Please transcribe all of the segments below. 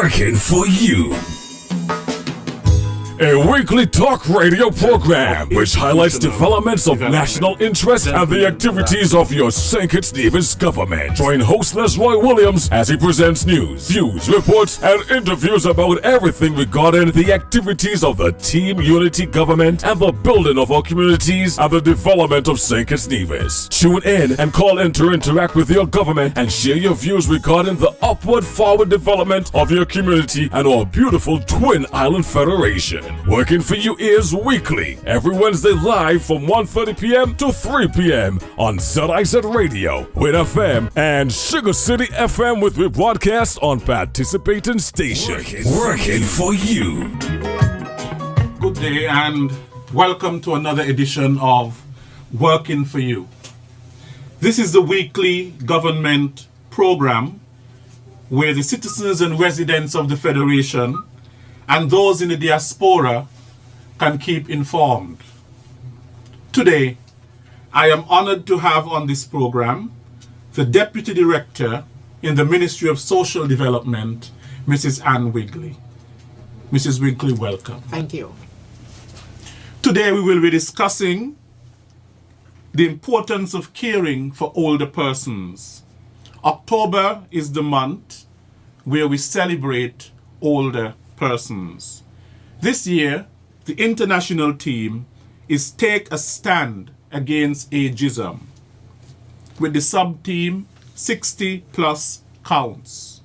Working for you. A weekly talk radio program which highlights developments of national interest and the activities of your St. Kitts Nevis government. Join host Roy Williams as he presents news, views, reports, and interviews about everything regarding the activities of the Team Unity government and the building of our communities and the development of St. Kitts Nevis. Tune in and call in to interact with your government and share your views regarding the upward forward development of your community and our beautiful Twin Island Federation. Working for you is weekly, every Wednesday live from 1:30 p.m. to 3 p.m. on ZIZ Radio, Win FM, and Sugar City FM with rebroadcast on participating stations. Working for you. Good day and welcome to another edition of Working for You. This is the weekly government program where the citizens and residents of the Federation and those in the diaspora can keep informed. Today, I am honored to have on this program the Deputy Director in the Ministry of Social Development, Mrs. Ann Wigley. Mrs. Wigley, welcome. Thank you. Today we will be discussing the importance of caring for older persons. October is the month where we celebrate older persons. This year, the international theme is Take a Stand Against Ageism, with the sub-theme 60 plus counts.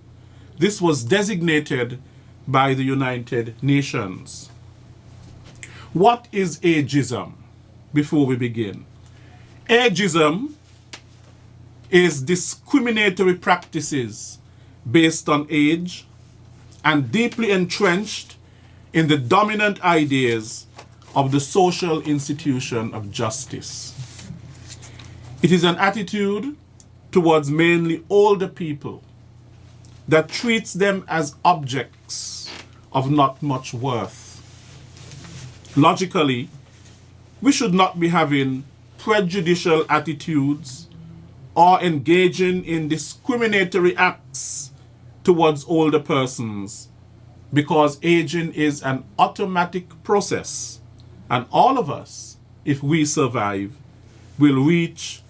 This was designated by the United Nations. What is ageism? Before we begin, ageism is discriminatory practices based on age and deeply entrenched in the dominant ideas of the social institution of justice. It is an attitude towards mainly older people that treats them as objects of not much worth. Logically, we should not be having prejudicial attitudes or engaging in discriminatory acts towards older persons, because aging is an automatic process, and all of us, if we survive, will reach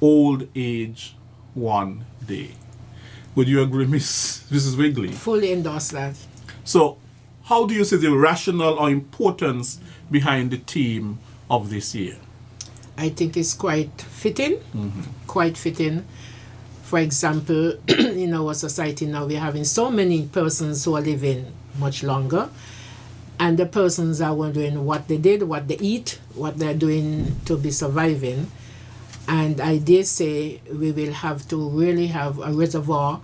old age one day. Would you agree, Mrs. Wigley? Fully endorse that. So, how do you see the rationale or importance behind the theme of this year? I think it's quite fitting, quite fitting. For example, in our society now, we're having so many persons who are living much longer, and the persons are wondering what they did, what they eat, what they're doing to be surviving. And I dare say we will have to really have a reservoir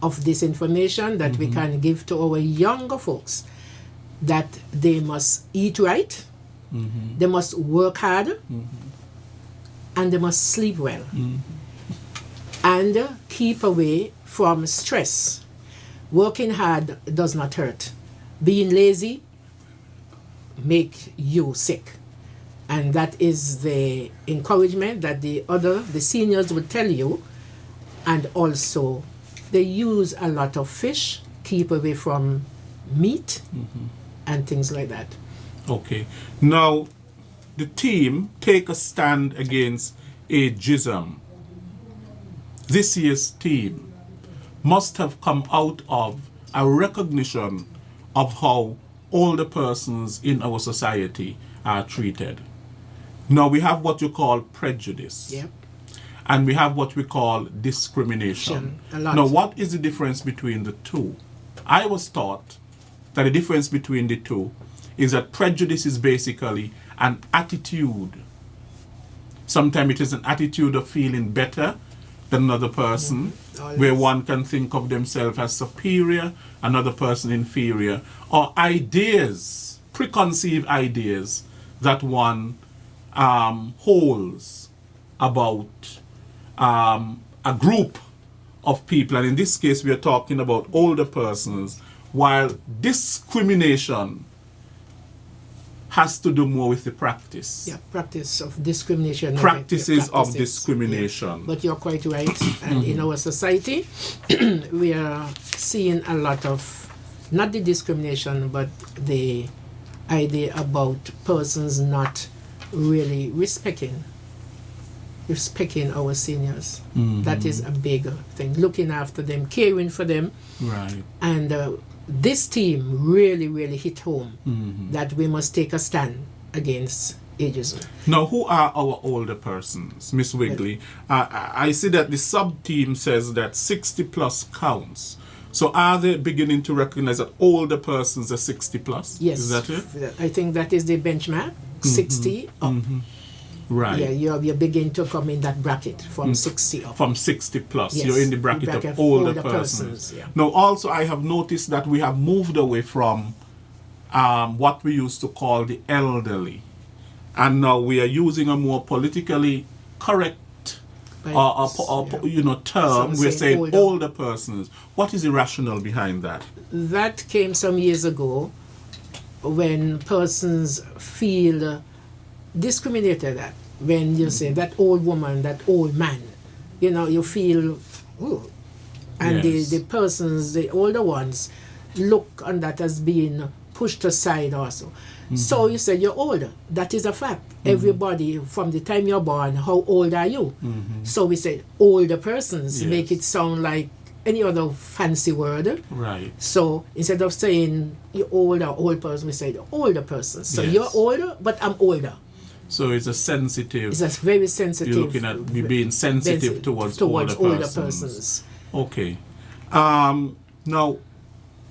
of this information that we can give to our younger folks, that they must eat right, they must work hard, and they must sleep well. And keep away from stress. Working hard does not hurt. Being lazy make you sick. And that is the encouragement that the seniors would tell you. And also, they use a lot of fish, keep away from meat, and things like that. Okay. Now, the team Take a Stand Against Ageism. This year's theme must have come out of a recognition of how older persons in our society are treated. Now we have what you call prejudice. Yep. And we have what we call discrimination. A lot. Now, what is the difference between the two? I was taught that the difference between the two is that prejudice is basically an attitude. Sometimes it is an attitude of feeling better than another person, where one can think of themselves as superior, another person inferior, or ideas, preconceived ideas that one holds about a group of people. And in this case, we are talking about older persons, while discrimination has to do more with the practice. Yeah, practice of discrimination. Practices of discrimination. Yeah. But you're quite right. And in our society, we are seeing a lot of not the discrimination, but the idea about persons not really respecting our seniors. That is a big thing. Looking after them, caring for them. Right. And this team really, really hit home that we must take a stand against ageism. Now, who are our older persons, Miss Wigley? I see that the sub-team says that 60 plus counts. So are they beginning to recognize that older persons are 60 plus? Yes. Is that it? I think that is the benchmark, 60 up. Right. Yeah, you begin to come in that bracket from 60 up. From 60 plus, Yes, you're in the bracket of older persons. Yeah. Now, also, I have noticed that we have moved away from what we used to call the elderly, and now we are using a more politically correct term. We're saying older persons. What is the rationale behind that? That came some years ago when persons feel discriminated at. When you say that old woman, that old man, you feel, ooh. And Yes. the persons, the older ones, look on that as being pushed aside also. So you say you're older. That is a fact. Everybody, from the time you're born, how old are you? So we say older persons, Yes. make it sound like any other fancy word. Right. So instead of saying you're older, old person, we say the older person. So Yes. you're older, but I'm older. So it's a sensitive. It's a very sensitive. You're looking at being sensitive towards older persons. Okay. Now,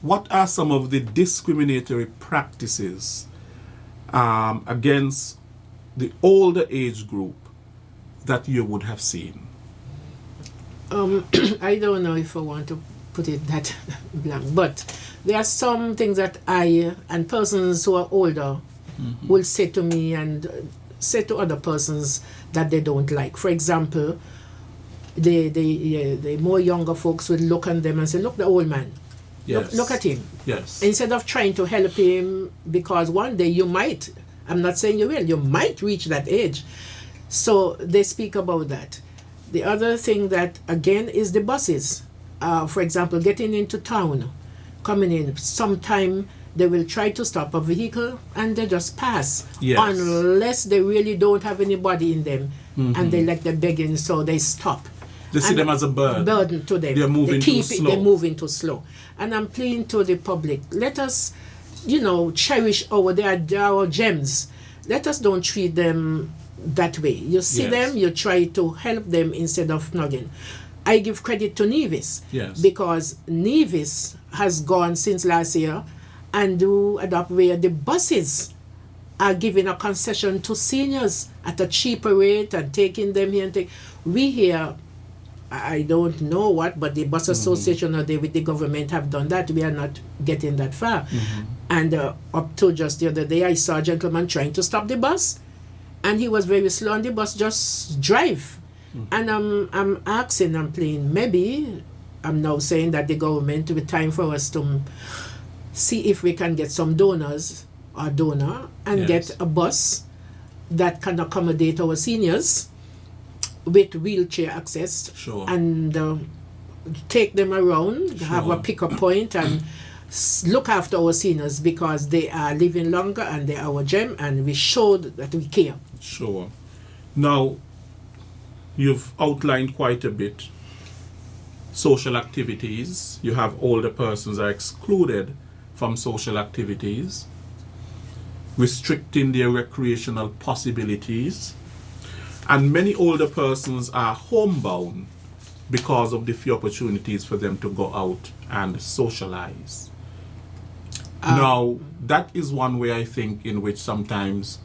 what are some of the discriminatory practices against the older age group that you would have seen? I don't know if I want to put it that blank, but there are some things that I and persons who are older will say to me and say to other persons that they don't like. For example, the more younger folks would look at them and say, "Look, the old man. Yes. Look at him." Yes. Instead of trying to help him, because one day you might, I'm not saying you will, you might reach that age. So they speak about that. The other thing that, again, is the buses. For example, getting into town, coming in, sometime they will try to stop a vehicle and they just pass. Yes. Unless they really don't have anybody in them and they like the begging, so they stop. They see them as a burden. To them. They're moving too slow. They're moving too slow. And I'm pleading to the public, let us, cherish our gems. Let us don't treat them that way. You see Yes. them, you try to help them instead of snugging. I give credit to Nevis. Yes. Because Nevis has gone since last year and do adopt where the buses are giving a concession to seniors at a cheaper rate and taking them here and we here, I don't know what, but the bus association or with the government have done that. We are not getting that far. And up to just the other day, I saw a gentleman trying to stop the bus, and he was very slow, and the bus just drive. And I'm asking, I'm playing, maybe I'm now saying that the government, with time for us to see if we can get some donors or donor and Yes. get a bus that can accommodate our seniors with wheelchair access. Sure. And take them around, have a Sure. pickup point and look after our seniors because they are living longer and they are our gem and we showed that we care. Sure. Now, you've outlined quite a bit. Social activities. You have older persons are excluded from social activities, restricting their recreational possibilities. And many older persons are homebound because of the few opportunities for them to go out and socialize. Now, that is one way I think in which sometimes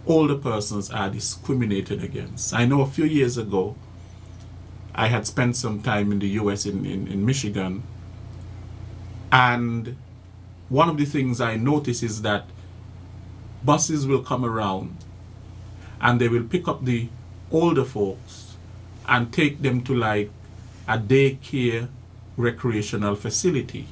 older persons are discriminated against. I know a few years ago, I had spent some time in the US in Michigan, and one of the things I noticed is that buses will come around and they will pick up the older folks and take them to like a daycare recreational facility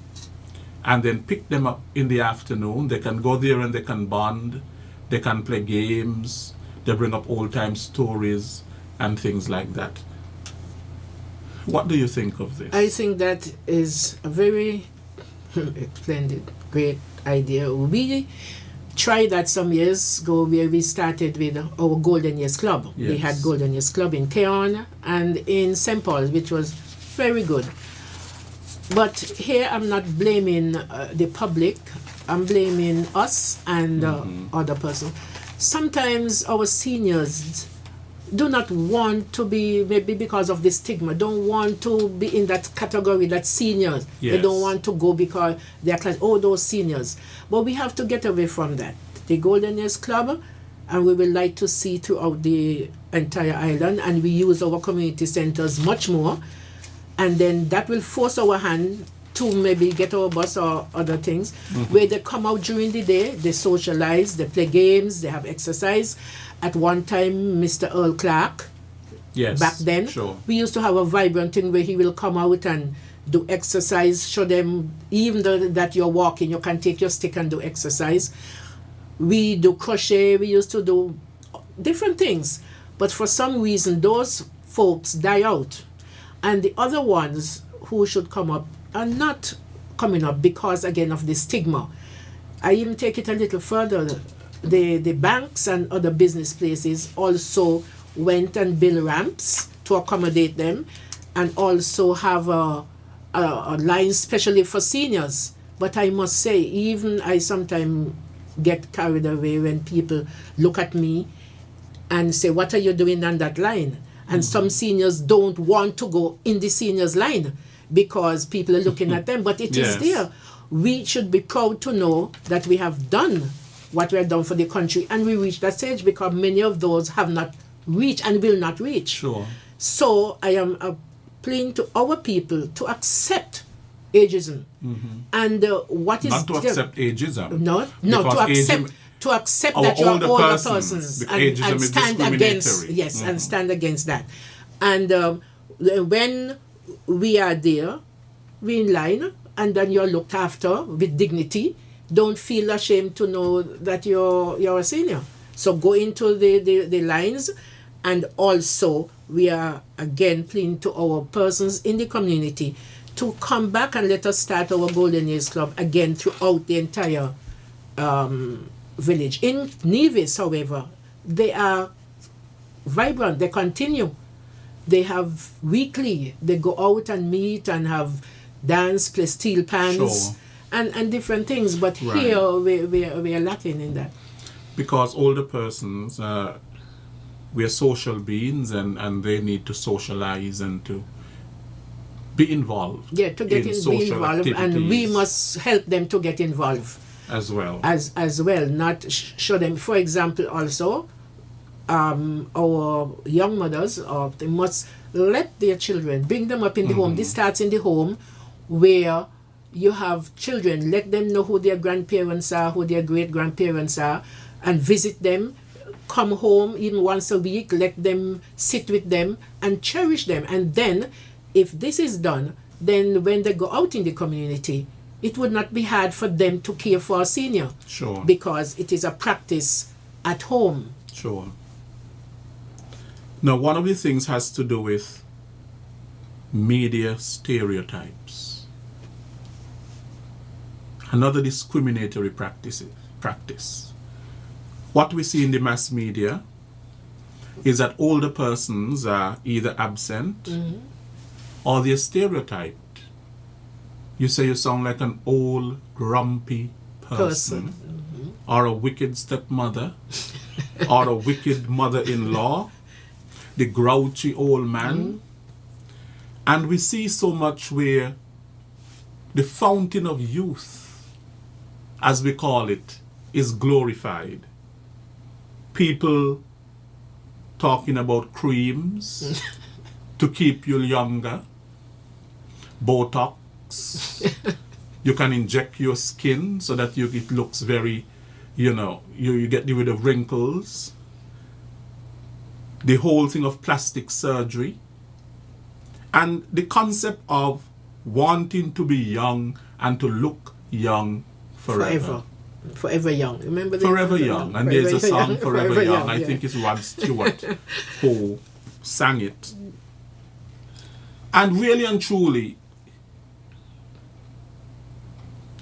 and then pick them up in the afternoon. They can go there and they can bond, they can play games, they bring up old time stories and things like that. What do you think of this? I think that is a very Splendid. Great idea. We tried that some years ago where we started with our Golden Years Club. Yes. We had Golden Years Club in Keon and in St. Paul's, which was very good. But here I'm not blaming the public. I'm blaming us and other person. Sometimes our seniors do not want to be, maybe because of the stigma, don't want to be in that category, that seniors. They don't want to go because they're class, those seniors. But we have to get away from that. The Golden Years Club, and we would like to see throughout the entire island, and we use our community centers much more, and then that will force our hand to maybe get our bus or other things, where they come out during the day, they socialize, they play games, they have exercise. At one time, Mr. Earl Clark, back then, we used to have a vibrant thing where he will come out and do exercise, show them, even though that you're walking, you can take your stick and do exercise. We do crochet, we used to do different things. But for some reason, those folks die out. And the other ones who should come up are not coming up because, again, of the stigma. I even take it a little further. The banks and other business places also went and built ramps to accommodate them, and also have a line especially for seniors. But I must say, even I sometimes get carried away when people look at me and say, what are you doing on that line? And some seniors don't want to go in the seniors line because people are looking at them, but it is there. We should be proud to know that we have done what we have done for the country, and we reached that stage because many of those have not reached and will not reach. Sure. So I am appealing to our people to accept ageism. And what is... Not to accept ageism. No, to accept that you are older persons and stand against, and stand against that. And when we are there, we in line, and then you're looked after with dignity. Don't feel ashamed to know that you're a senior. So go into the lines, and also we are again pleading to our persons in the community to come back and let us start our Golden Years Club again throughout the entire village. In Nevis, however, they are vibrant, they continue. They have weekly, they go out and meet and have dance, play steel pans, and different things. But here we are lacking in that. Because older persons, we are social beings, and they need to socialize and to be involved. Yeah, to get in social involved, activities. and we must help them to get involved as well. As well, not show them. For example, also, our young mothers, they must let their children, bring them up in the home. This starts in the home, where you have children. Let them know who their grandparents are, who their great grandparents are, and visit them. Come home even once a week. Let them sit with them and cherish them. And then, if this is done, then when they go out in the community, it would not be hard for them to care for a senior. Sure. Because it is a practice at home. Sure. Now, one of the things has to do with media stereotypes. Another discriminatory practice. What we see in the mass media is that older persons are either absent or they're stereotyped. You say you sound like an old, grumpy person. Or a wicked stepmother, or a wicked mother-in-law, the grouchy old man. And we see so much where the fountain of youth, as we call it, is glorified. People talking about creams to keep you younger, Botox. You can inject your skin so that it looks very, you get rid of wrinkles. The whole thing of plastic surgery. And the concept of wanting to be young and to look young forever. Forever young. Remember that? Forever Young. And there's a song, Forever Young. I think it's Rod Stewart who sang it. And really and truly,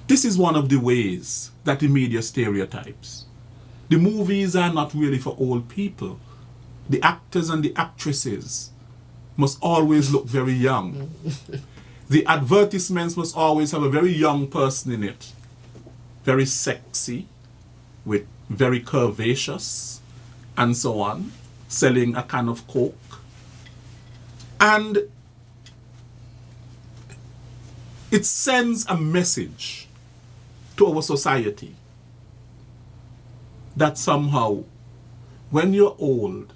This is one of the ways that the media stereotypes. The movies are not really for old people. The actors and the actresses must always look very young. The advertisements must always have a very young person in it. Very sexy, with very curvaceous, and so on, selling a can of Coke. And it sends a message to our society that somehow, when you're old,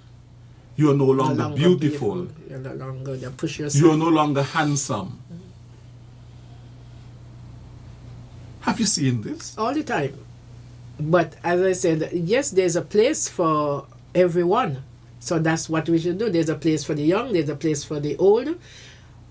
you're no longer beautiful. You're no longer, you push yourself. You're no longer handsome. Have you seen this? All the time. But as I said, yes, there's a place for everyone. So that's what we should do. There's a place for the young, there's a place for the old.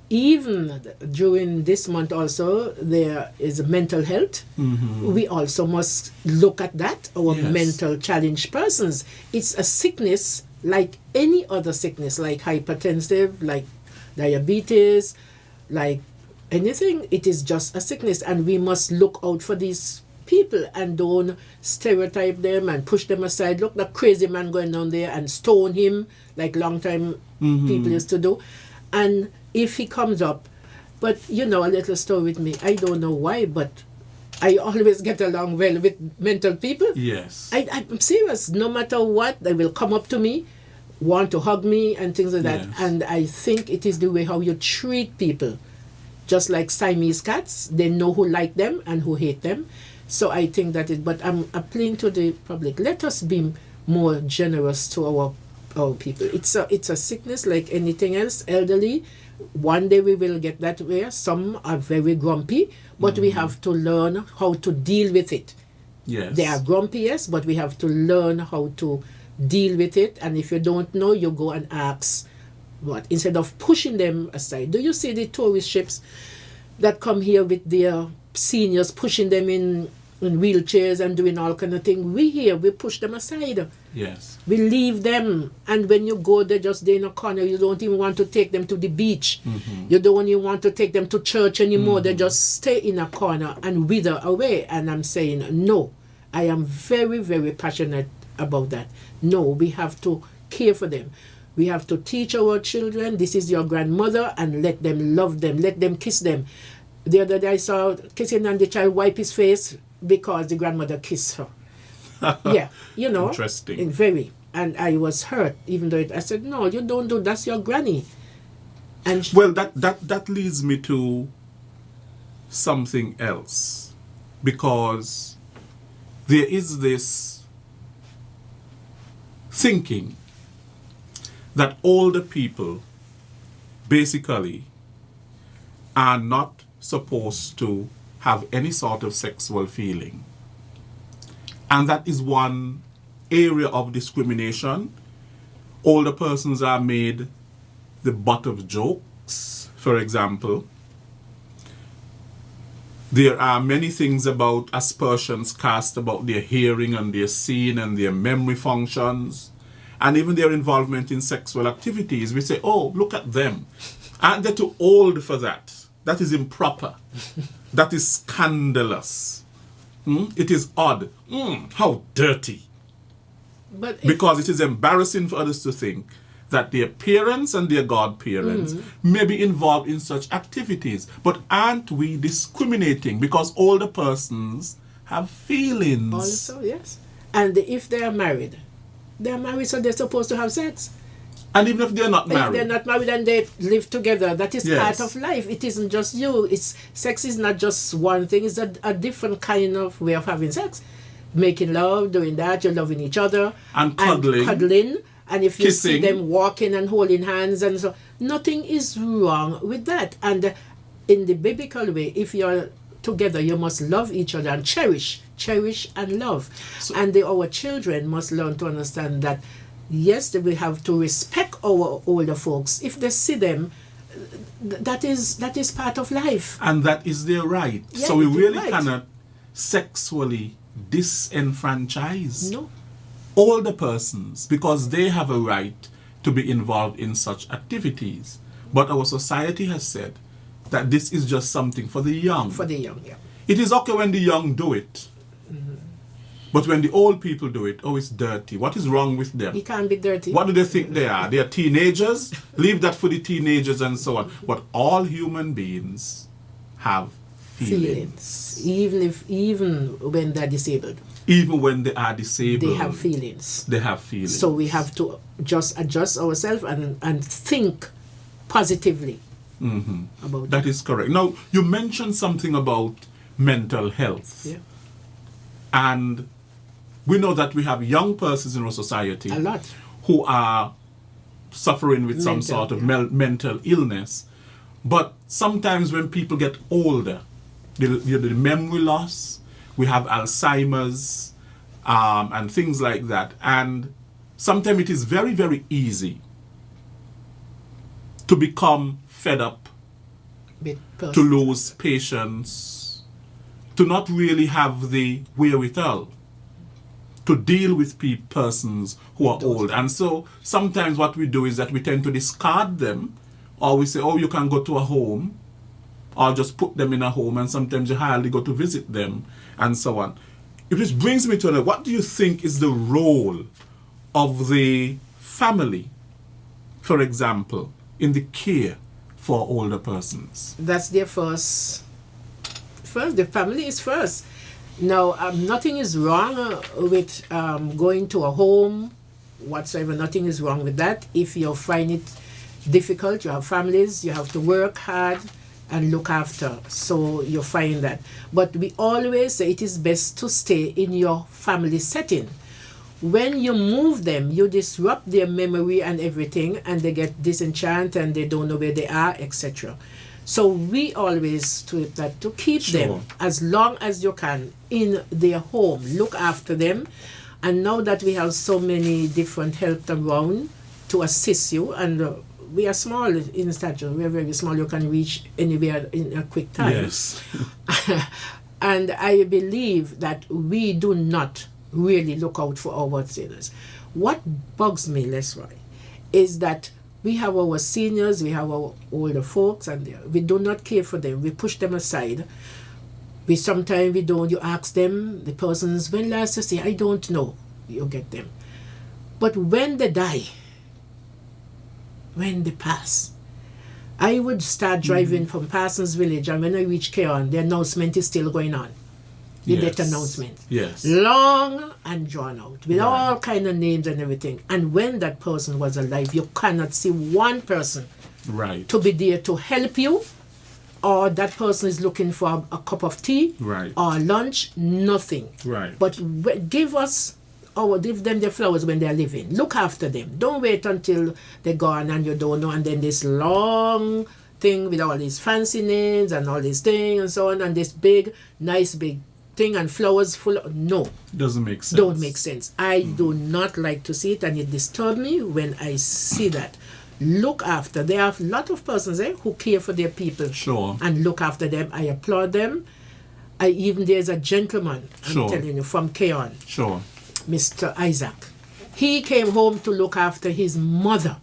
Even during this month also, there is mental health. We also must look at that, our mental challenged persons. It's a sickness like any other sickness, like hypertensive, like diabetes, like anything. It is just a sickness, and we must look out for these people and don't stereotype them and push them aside. Look, that crazy man going down there and stone him like long time people used to do. And if he comes up, but you know, a little story with me, I don't know why, but I always get along well with mental people. Yes. I'm serious. No matter what, they will come up to me, want to hug me and things like that. And I think it is the way how you treat people. Just like Siamese cats, they know who like them and who hate them. So I think that it, but I'm appealing to the public. Let us be more generous to our people. It's a sickness like anything else, elderly. One day we will get that way. Some are very grumpy, but we have to learn how to deal with it. Yes. They are grumpy, yes, but we have to learn how to deal with it. And if you don't know, you go and ask what, instead of pushing them aside. Do you see the tourist ships that come here with their seniors, pushing them in wheelchairs and doing all kind of thing? We push them aside. Yes. We leave them, and when you go, they're just there in a corner. You don't even want to take them to the beach. You don't even want to take them to church anymore. They just stay in a corner and wither away. And I'm saying, no, I am very, very passionate about that. No, we have to care for them. We have to teach our children, this is your grandmother, and let them love them, let them kiss them. The other day I saw kissing and the child wipe his face because the grandmother kissed her. Yeah, you know. Interesting. Very. And I was hurt, even though I said, no, you don't do, that's your granny. And well, that leads me to something else. Because there is this thinking that older people basically are not supposed to have any sort of sexual feeling. And that is one area of discrimination. Older persons are made the butt of jokes, for example. There are many things about aspersions cast about their hearing and their seeing and their memory functions, and even their involvement in sexual activities. We say, oh, look at them. Aren't they too old for that? That is improper. That is scandalous. It is odd. How dirty. but Because it is embarrassing for others to think that their parents and their godparents may be involved in such activities. But aren't we discriminating? Because older persons have feelings. also, yes. And if they are married, so they're supposed to have sex. And even if they're not If married. they're not married and they live together, that is Yes. part of life. It isn't just you. Sex is not just one thing. It's a different kind of way of having sex. Making love, doing that, you're loving each other. And cuddling. And if you see Kissing. them walking and holding hands and so, nothing is wrong with that. And in the biblical way, if you're together, you must love each other and cherish and love. And our children must learn to understand that, yes, we have to respect our older folks. If they see them, that is part of life. And that is their right. Yeah, So we it is really right. cannot sexually disenfranchise No. older persons because they have a right to be involved in such activities. But our society has said that this is just something for the young. For the young, yeah. It is okay when the young do it. But when the old people do it, oh, it's dirty. What is wrong with them? It can't be dirty. What do they think they are? They are teenagers? Leave that for the teenagers and so on. But all human beings have feelings. Even when they're disabled. Even when they are disabled. They have feelings. They have feelings. So we have to just adjust ourselves and think positively about That is correct. Now, you mentioned something about mental health. Yeah. And we know that we have young persons in our society A lot. who are suffering with some Mental, sort of yeah. mental illness. But sometimes when people get older, the memory loss, we have Alzheimer's and things like that. And sometimes it is very, very easy to become fed up, to lose patience, to not really have the wherewithal to deal with persons who are old. And so sometimes what we do is that we tend to discard them, or we say, oh, you can go to a home, or just put them in a home, and sometimes you hardly go to visit them, and so on. It just brings me to another. What do you think is the role of the family, for example, in the care for older persons? That's their first. The family is first. Now, nothing is wrong with going to a home whatsoever. Nothing is wrong with that. If you find it difficult, you have families, you have to work hard and look after. So you find that. But we always say it is best to stay in your family setting. When you move them, you disrupt their memory and everything, and they get disenchanted and they don't know where they are, etc. So we always do that to keep them as long as you can in their home. Look after them. And now that we have so many different help around to assist you, and we are small in stature, we are very small, you can reach anywhere in a quick time. Yes. And I believe that we do not really look out for our seniors. What bugs me, Lesroy, is that we have our seniors, we have our older folks, and we do not care for them. We push them aside. Sometimes we don't. You ask them, the persons, when last you say, I don't know. You get them. But when they die, when they pass, I would start driving from Parsons Village, and when I reach Keon, the announcement is still going on. The death announcement. Yes. Long and drawn out, with all kind of names and everything. And when that person was alive, you cannot see one person to be there to help you, or that person is looking for a cup of tea or lunch, nothing. But give them their flowers when they're living. Look after them. Don't wait until they're gone and you don't know, and then this long thing with all these fancy names and all these things and so on, and this big, nice big thing and flowers full of, no. Doesn't make sense. Don't make sense. I do not like to see it, and it disturbs me when I see that. Look after. There are a lot of persons who care for their people and look after them. I applaud them. There's a gentleman, I'm telling you, from Keon, Mr. Isaac. He came home to look after his mother.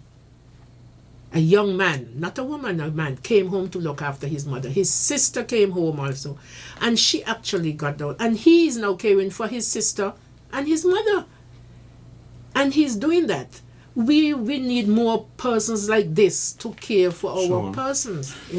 A young man, not a woman, a man, came home to look after his mother. His sister came home also, and she actually got down. And he is now caring for his sister and his mother. And he's doing that. We need more persons like this to care for our persons.